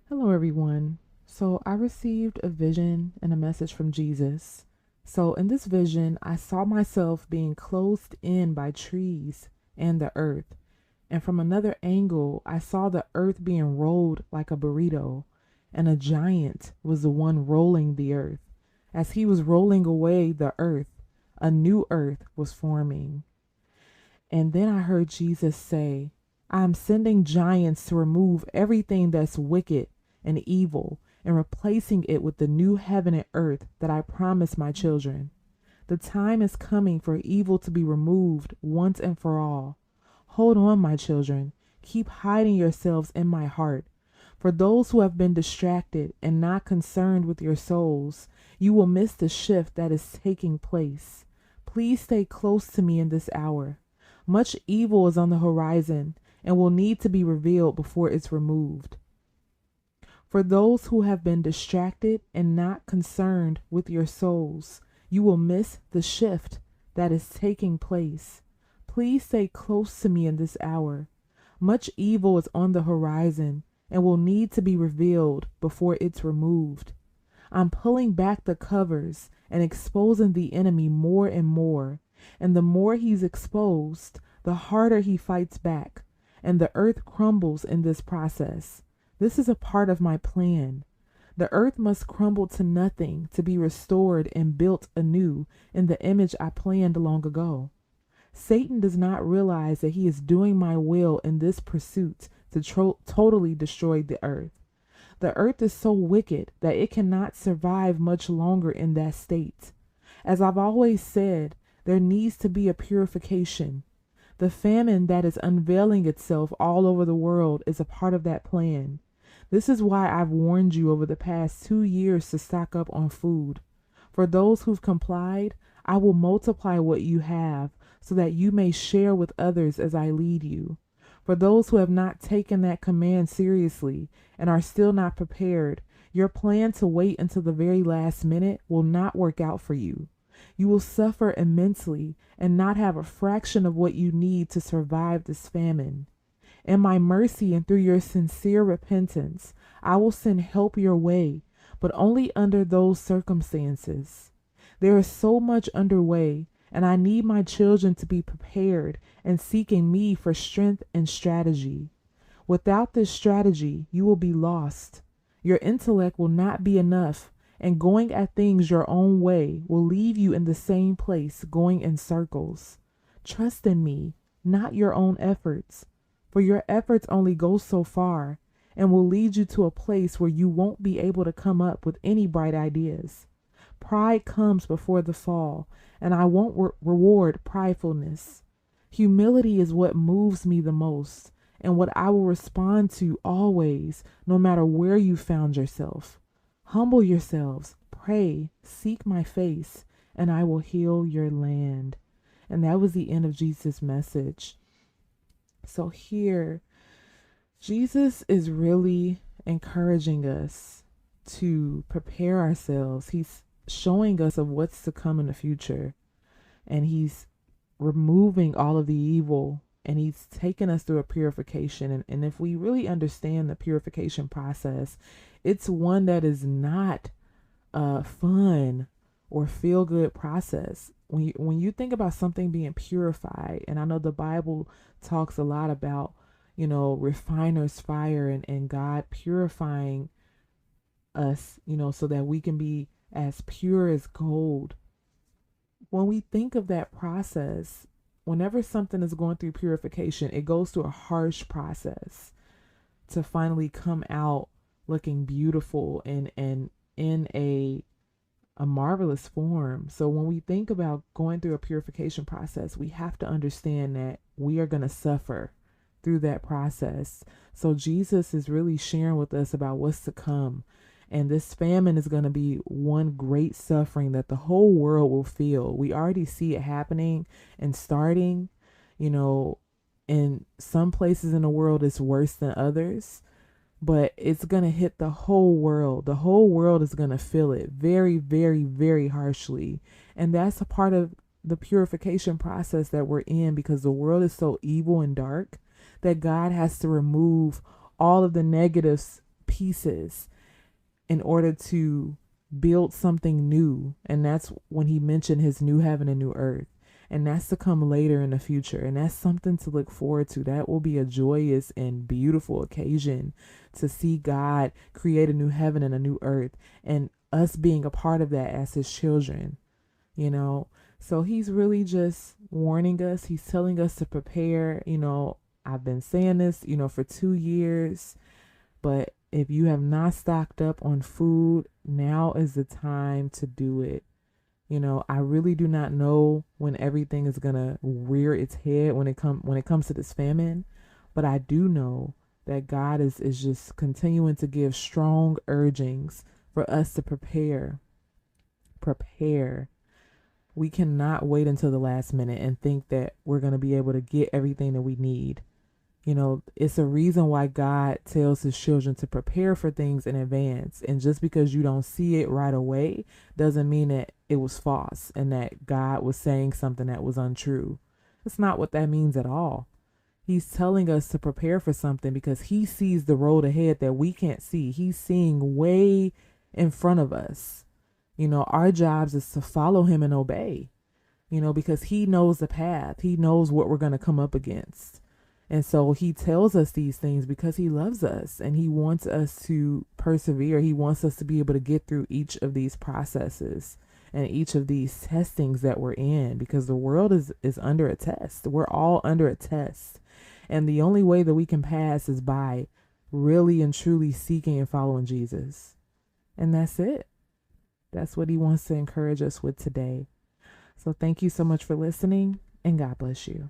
Hello, everyone. So, I received a vision and a message from Jesus. So, in this vision, I saw myself being closed in by trees and the earth. And from another angle, I saw the earth being rolled like a burrito, and a giant was the one rolling the earth. As he was rolling away the earth, a new earth was forming. And then I heard Jesus say, I'm sending giants to remove everything that's wicked and evil and replacing it with the new heaven and earth that I promised my children. The time is coming for evil to be removed once and for all. Hold on, my children. Keep hiding yourselves in my heart. For those who have been distracted and not concerned with your souls, you will miss the shift that is taking place. Please stay close to me in this hour. Much evil is on the horizon and will need to be revealed before it's removed. For those who have been distracted and not concerned with your souls, you will miss the shift that is taking place. Please stay close to me in this hour. Much evil is on the horizon and will need to be revealed before it's removed. I'm pulling back the covers and exposing the enemy more and more. And the more he's exposed, the harder he fights back. And the earth crumbles in this process. This is a part of my plan. The earth must crumble to nothing to be restored and built anew in the image I planned long ago. Satan does not realize that he is doing my will in this pursuit to totally destroy the earth. The earth is so wicked that it cannot survive much longer in that state. As I've always said, there needs to be a purification. The famine that is unveiling itself all over the world is a part of that plan. This is why I've warned you over the past 2 years to stock up on food. For those who've complied, I will multiply what you have so that you may share with others as I lead you. For those who have not taken that command seriously and are still not prepared, your plan to wait until the very last minute will not work out for you. You will suffer immensely and not have a fraction of what you need to survive this famine. In my mercy and through your sincere repentance, I will send help your way, but only under those circumstances. There is so much underway, and I need my children to be prepared and seeking me for strength and strategy. Without this strategy, you will be lost. Your intellect will not be enough, and going at things your own way will leave you in the same place, going in circles. Trust in me, not your own efforts, for your efforts only go so far and will lead you to a place where you won't be able to come up with any bright ideas. Pride comes before the fall, and I won't reward pridefulness. Humility is what moves me the most, and what I will respond to always, no matter where you found yourself. Humble yourselves, pray, seek my face, and I will heal your land. And that was the end of Jesus' message. So here, Jesus is really encouraging us to prepare ourselves. He's showing us of what's to come in the future, and he's removing all of the evil, and he's taken us through a purification. And if we really understand the purification process, it's one that is not fun or feel good process. When you think about something being purified, and I know the Bible talks a lot about, refiner's fire, and God purifying us, so that we can be as pure as gold. When we think of that process, whenever something is going through purification, it goes through a harsh process to finally come out looking beautiful and in a marvelous form. So when we think about going through a purification process, we have to understand that we are going to suffer through that process. So Jesus is really sharing with us about what's to come. And this famine is going to be one great suffering that the whole world will feel. We already see it happening and starting, in some places in the world it's worse than others, but it's going to hit the whole world. The whole world is going to feel it very, very, very harshly. And that's a part of the purification process that we're in, because the world is so evil and dark that God has to remove all of the negative pieces in order to build something new. And that's when he mentioned his new heaven and new earth. And that's to come later in the future. And that's something to look forward to. That will be a joyous and beautiful occasion to see God create a new heaven and a new earth, and us being a part of that as his children, you know. So he's really just warning us. He's telling us to prepare. I've been saying this, for 2 years, but if you have not stocked up on food, now is the time to do it. I really do not know when everything is gonna rear its head when it comes to this famine, but I do know that God is just continuing to give strong urgings for us to prepare. Prepare. We cannot wait until the last minute and think that we're gonna be able to get everything that we need. It's a reason why God tells his children to prepare for things in advance. And just because you don't see it right away doesn't mean that it was false and that God was saying something that was untrue. That's not what that means at all. He's telling us to prepare for something because he sees the road ahead that we can't see. He's seeing way in front of us. Our jobs is to follow him and obey, because he knows the path. He knows what we're going to come up against. And so he tells us these things because he loves us and he wants us to persevere. He wants us to be able to get through each of these processes and each of these testings that we're in, because the world is under a test. We're all under a test. And the only way that we can pass is by really and truly seeking and following Jesus. And that's it. That's what he wants to encourage us with today. So thank you so much for listening, and God bless you.